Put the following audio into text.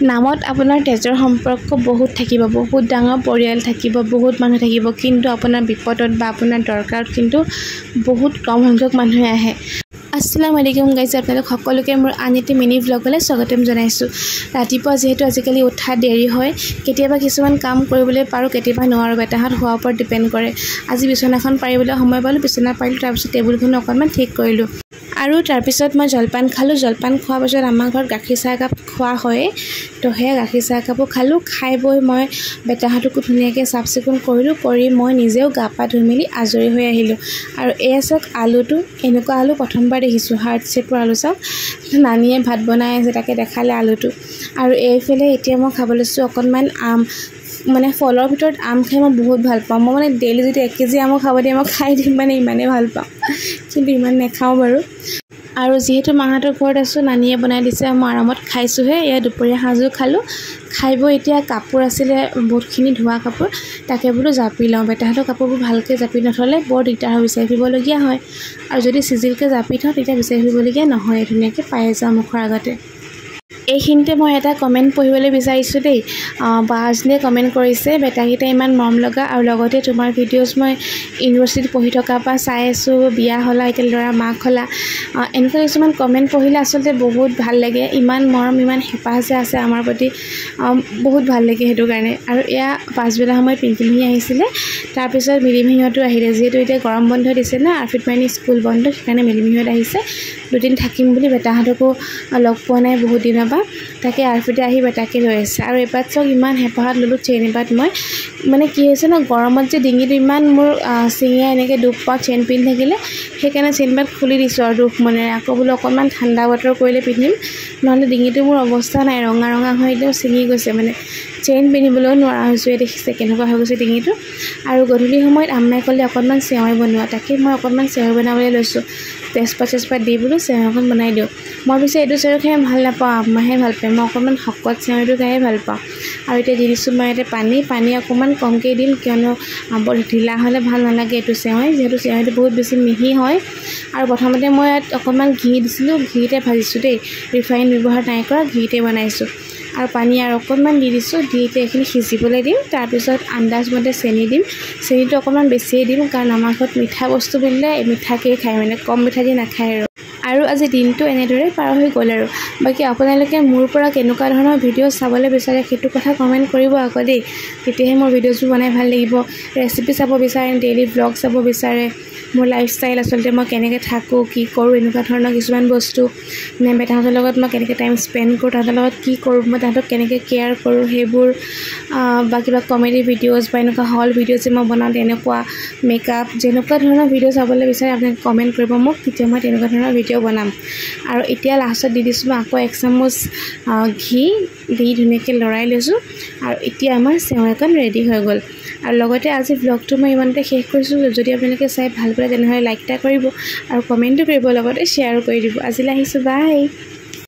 নামত আপোনাৰ তেজৰ সম্পৰ্ক বহুত থাকিব, বহুত ডাঙৰ পৰিয়াল থাকিব, বহুত মানুহ থাকিব, কিন্তু আপোনাৰ বিপদত বা আপোনাৰ দৰকাৰত কিন্তু বহুত কম সংখ্যক মানুহে আহে। আসসালামু আলাইকুম গাইজ, আপোনালোক সকলোকে মোৰ আন এটি মিনি ভ্লগলৈ স্বাগতম জনাইছোঁ। ৰাতিপুৱা যিহেতু আজিকালি উঠা দেৰি হয়, কেতিয়াবা কিছুমান কাম কৰিবলৈ পাৰোঁ, কেতিয়াবা নোৱাৰোঁ, বেটাহঁত হোৱাৰ ওপৰত ডিপেণ্ড কৰে। আজি বিচনাখন পাৰিবলৈ সময় পালোঁ, বিচনা পাৰিলোঁ, তাৰপিছত টেবুলখনো অকণমান ঠিক কৰিলোঁ আৰু তাৰপিছত মই জলপান খালোঁ। জলপান খোৱাৰ পাছত আমাৰ ঘৰত গাখীৰ চাহ একাপ খোৱা হয়, তো সেয়া গাখীৰ চাহ একাপো খালোঁ। খাই বৈ মই বেটাহঁতকো ধুনীয়াকৈ চাফ চিকুণ কৰিলোঁ, কৰি মই নিজেও গা পা ধুই মেলি আজৰি হৈ আহিলোঁ। আৰু এয়া চাওক আলুটো, এনেকুৱা আলু প্ৰথমবাৰ দেখিছোঁ, হাৰ্ট শ্বেপৰ আলু। চাওক নানীয়ে ভাত বনাই আছে, তাকে দেখালে আলুটো। আৰু এইফালে এতিয়া মই খাব লৈছোঁ অকণমান আম, মানে ফলৰ ভিতৰত আম খাই মই বহুত ভাল পাওঁ। মই মানে ডেইলি যদি 1 কেজি আমো খাব দিয়ে মই খাই দিম, মানে ইমানেই ভাল পাওঁ, কিন্তু ইমান নাখাওঁ বাৰু। আৰু যিহেতু মাহঁতৰ ঘৰত আছোঁ, নানীয়ে বনাই দিছে, মই আৰামত খাইছোঁহে। এয়া দুপৰীয়া সাঁজো খালোঁ। খাই বৈ এতিয়া কাপোৰ আছিলে বহুতখিনি ধোৱা কাপোৰ, তাকে বোলো জাপি লওঁ। বেটাহঁতৰ কাপোৰবোৰ ভালকৈ জাপি নথ'লে বৰ দিগদাৰ হয়, বিচাৰি ফুৰিবলগীয়া হয়। আৰু যদি চিজিলকৈ জাপি থওঁ তেতিয়া বিচাৰি ফুৰিবলগীয়া নহয়, ধুনীয়াকৈ পাই যাওঁ মুখৰ আগতে। এইখিনিতে মই এটা কমেণ্ট পঢ়িবলৈ বিচাৰিছোঁ দেই। বা এজনীয়ে কমেণ্ট কৰিছে, বেটাকেইটা ইমান মৰম লগা, আৰু লগতে তোমাৰ ভিডিঅ'জ মই ইউনিভাৰ্চিটিত পঢ়ি থকাৰ পৰা চাই আছোঁ, বিয়া হ'লা, এতিয়া ল'ৰা মাক হ'লা। এনেকুৱা কিছুমান কমেণ্ট পঢ়িলে আচলতে বহুত ভাল লাগে। ইমান মৰম, ইমান হেঁপাহ যে আছে আমাৰ প্ৰতি, বহুত ভাল লাগে সেইটো কাৰণে। আৰু এয়া পাছবেলা সময়ত পিংকিমহী আহিছিলে, তাৰপিছত মিলিমিহিহঁতো আহিলে। যিহেতু এতিয়া গৰম বন্ধ দিছে না, আৰফিত মাইনী স্কুল বন্ধ, সেইকাৰণে মিলিমিহিহঁত আহিছে। দুদিন থাকিম বুলি, বেটাহঁতকো লগ পোৱা নাই বহুত দিনৰ পৰা, তাকে আৰফিতে আহি বেটাকে লৈ আছে। আৰু এপাত চাওক ইমান হেঁপাহত ল'লোঁ চেইন এপাত মই, মানে কি হৈছে ন, গৰমত যে ডিঙিটো ইমান মোৰ চিঙিয়াই এনেকৈ দুখ পাওঁ চেইন পিন্ধি থাকিলে, সেইকাৰণে চেইন পাত খুলি দিছোঁ আৰু দুখ মনেৰে। আকৌ বোলো অকণমান ঠাণ্ডা বতৰ কৰিলে পিন্ধিম, নহ'লে ডিঙিটো মোৰ অৱস্থা নাই, ৰঙা ৰঙা হৈ একদম ছিঙি গৈছে, মানে চেইন পিন্ধিবলৈও নোৱাৰা হৈছোঁ। দেখিছে কেনেকুৱা হৈ গৈছে ডিঙিটো। আৰু গধূলি সময়ত আম্মাই ক'লে অকণমান চেৱাই বনোৱা, তাকে মই অকণমান চেৱাই বনাবলৈ লৈছোঁ। তেজপাত দি বোলো চেৱাই অকণ বনাই দিওঁ। মই পিছে এইটো চেৱাই খাই ভাল নাপাওঁ, আম্মাহে ভাল পায়, মই অকণমান শকত চেৱাইটো খায়ে ভাল পাওঁ। আৰু এতিয়া দি দিছোঁ মই ইয়াতে পানী অকণমান কমকৈ দিম, কিয়নো বৰ ঢিলা হ'লে ভাল নালাগে এইটো চেৱাই, যিহেতু চেৱাইটো বহুত বেছি মিহি হয়। আৰু প্ৰথমতে মই ইয়াত অকণমান ঘি দিছিলোঁ, ঘিতে ভাজিছোঁ দেই, ৰিফাইন ব্যৱহাৰ নাই কৰা, ঘিতে বনাইছোঁ। আৰু পানী আৰু অকণমান দি দিছোঁ, দি এতিয়া এইখিনি সিজিবলৈ দিম। তাৰপিছত আন্দাজমতে চেনি দিম, চেনিটো অকণমান বেছিয়ে দিম, কাৰণ আমাৰ ঘৰত মিঠা বস্তু বুলিলে মিঠাকেই খায়, মানে কম মিঠা দি নাখায়। আৰু আজি দিনটো এনেদৰে পাৰ হৈ গ'ল। আৰু বাকী আপোনালোকে মোৰ পৰা কেনেকুৱা ধৰণৰ ভিডিঅ' চাবলৈ বিচাৰে সেইটো কথা কমেণ্ট কৰিব আকৌ দেই, তেতিয়াহে মোৰ ভিডিঅ'জবোৰ বনাই ভাল লাগিব। ৰেচিপি চাব বিচাৰে, ডেইলি ভ্লগ চাব বিচাৰে, মোৰ লাইফষ্টাইল আচলতে মই কেনেকৈ থাকোঁ, কি কৰোঁ, এনেকুৱা ধৰণৰ কিছুমান বস্তু, মানে বেটাহঁতৰ লগত মই কেনেকৈ টাইম স্পেণ্ড কৰোঁ, তাহাঁতৰ লগত কি কৰোঁ, মই তাহাঁতক কেনেকৈ কেয়াৰ কৰোঁ, সেইবোৰ, বা কিবা কমেডি ভিডিঅ'জ বা এনেকুৱা হল ভিডিঅ' যে মই বনাওঁ তেনেকুৱা, মেকআপ, যেনেকুৱা ধৰণৰ ভিডিঅ' চাবলৈ বিচাৰে আপোনালোকে কমেণ্ট কৰিব মোক, তেতিয়া মই তেনেকুৱা ধৰণৰ ভিডিঅ' বনাম। আৰু এতিয়া লাষ্টত দি দিছোঁ মই আকৌ 1 চামুচ ঘি দি ধুনীয়াকৈ লৰাই লৈছোঁ। আৰু এতিয়া আমাৰ চেৱাইকণ ৰেডি হৈ গ'ল। আৰু লগতে আজি ভ্লগটো মই ইমানতে শেষ কৰিছোঁ। যদি আপোনালোকে চাই ভাল পালে তেনেহ'লে লাইক এটা কৰিব আৰু কমেণ্টো কৰিব, লগতে শ্বেয়াৰো কৰি দিব। আজিলৈ আহিছোঁ, বাই।